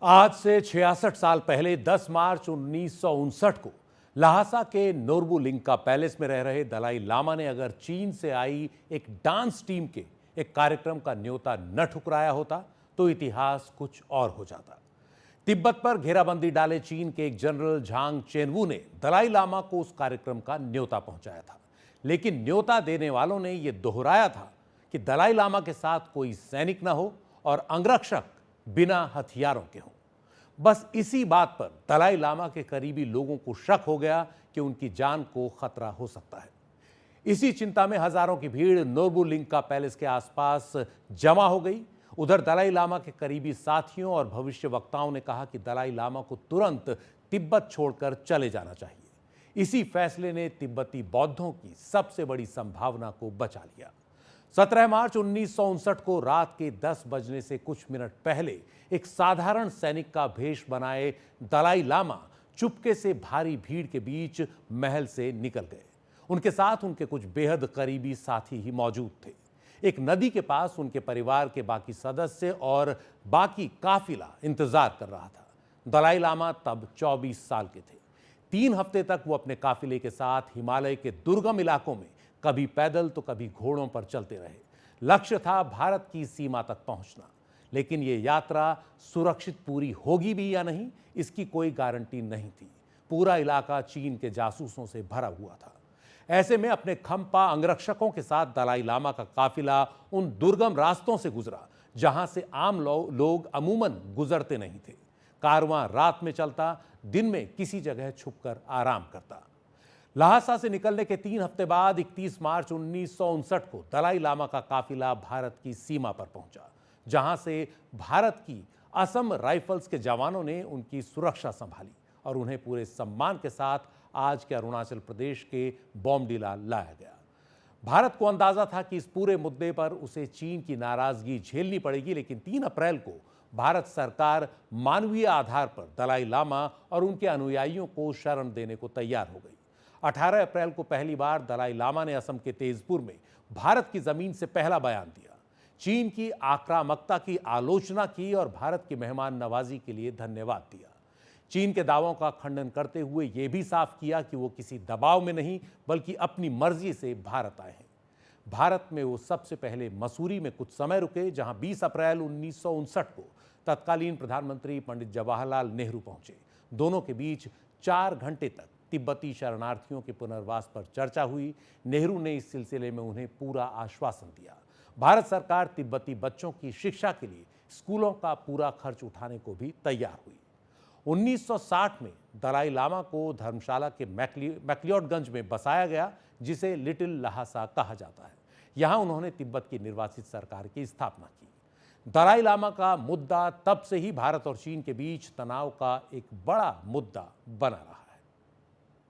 आज से 66 साल पहले 10 मार्च 1959 को लहासा के नोर्बुलिंका पैलेस में रह रहे दलाई लामा ने अगर चीन से आई एक डांस टीम के एक कार्यक्रम का न्योता न ठुकराया होता तो इतिहास कुछ और हो जाता। तिब्बत पर घेराबंदी डाले चीन के एक जनरल झांग चेनवू ने दलाई लामा को उस कार्यक्रम का न्योता पहुंचाया था, लेकिन न्योता देने वालों ने यह दोहराया था कि दलाई लामा के साथ कोई सैनिक न हो और अंगरक्षक बिना हथियारों के हों। बस इसी बात पर दलाई लामा के करीबी लोगों को शक हो गया कि उनकी जान को खतरा हो सकता है। इसी चिंता में हजारों की भीड़ नोर्बुलिंका पैलेस के आसपास जमा हो गई। उधर दलाई लामा के करीबी साथियों और भविष्यवक्ताओं ने कहा कि दलाई लामा को तुरंत तिब्बत छोड़कर चले जाना चाहिए। इसी फैसले ने तिब्बती बौद्धों की सबसे बड़ी संभावना को बचा लिया। 17 मार्च 1959 को रात के 10 बजने से कुछ मिनट पहले एक साधारण सैनिक का भेष बनाए दलाई लामा चुपके से भारी भीड़ के बीच महल से निकल गए। उनके साथ उनके कुछ बेहद करीबी साथी ही मौजूद थे। एक नदी के पास उनके परिवार के बाकी सदस्य और बाकी काफिला इंतजार कर रहा था। दलाई लामा तब 24 साल के थे। 3 हफ्ते तक वो अपने काफिले के साथ हिमालय के दुर्गम इलाकों में कभी पैदल तो कभी घोड़ों पर चलते रहे। लक्ष्य था भारत की सीमा तक पहुंचना, लेकिन ये यात्रा सुरक्षित पूरी होगी भी या नहीं, इसकी कोई गारंटी नहीं थी। पूरा इलाका चीन के जासूसों से भरा हुआ था। ऐसे में अपने खंपा अंगरक्षकों के साथ दलाई लामा का काफिला उन दुर्गम रास्तों से गुजरा जहां से आम लोग अमूमन गुजरते नहीं थे। कारवां रात में चलता, दिन में किसी जगह छुपकर आराम करता। लहासा से निकलने के 3 हफ्ते बाद 31 मार्च 1959 को दलाई लामा का काफिला भारत की सीमा पर पहुंचा, जहां से भारत की असम राइफल्स के जवानों ने उनकी सुरक्षा संभाली और उन्हें पूरे सम्मान के साथ आज के अरुणाचल प्रदेश के बॉमडिला लाया गया। भारत को अंदाजा था कि इस पूरे मुद्दे पर उसे चीन की नाराजगी झेलनी पड़ेगी, लेकिन 3 अप्रैल को भारत सरकार मानवीय आधार पर दलाई लामा और उनके अनुयायियों को शरण देने को तैयार हो गई। 18 अप्रैल को पहली बार दलाई लामा ने असम के तेजपुर में भारत की जमीन से पहला बयान दिया। चीन की आक्रामकता की आलोचना की और भारत की मेहमान नवाजी के लिए धन्यवाद दिया। चीन के दावों का खंडन करते हुए यह भी साफ किया कि वो किसी दबाव में नहीं बल्कि अपनी मर्जी से भारत आए हैं। भारत में वो सबसे पहले मसूरी में कुछ समय रुके, जहां 20 अप्रैल 1959 को तत्कालीन प्रधानमंत्री पंडित जवाहरलाल नेहरू पहुंचे। दोनों के बीच 4 घंटे तक तिब्बती शरणार्थियों के पुनर्वास पर चर्चा हुई। नेहरू ने इस सिलसिले में उन्हें पूरा आश्वासन दिया। भारत सरकार तिब्बती बच्चों की शिक्षा के लिए स्कूलों का पूरा खर्च उठाने को भी तैयार हुई। 1960 में दलाई लामा को धर्मशाला के मैक्लियोडगंज में बसाया गया, जिसे लिटिल लहासा कहा जाता है। यहां उन्होंने तिब्बत की निर्वासित सरकार की स्थापना की। दलाई लामा का मुद्दा तब से ही भारत और चीन के बीच तनाव का एक बड़ा मुद्दा बना रहा।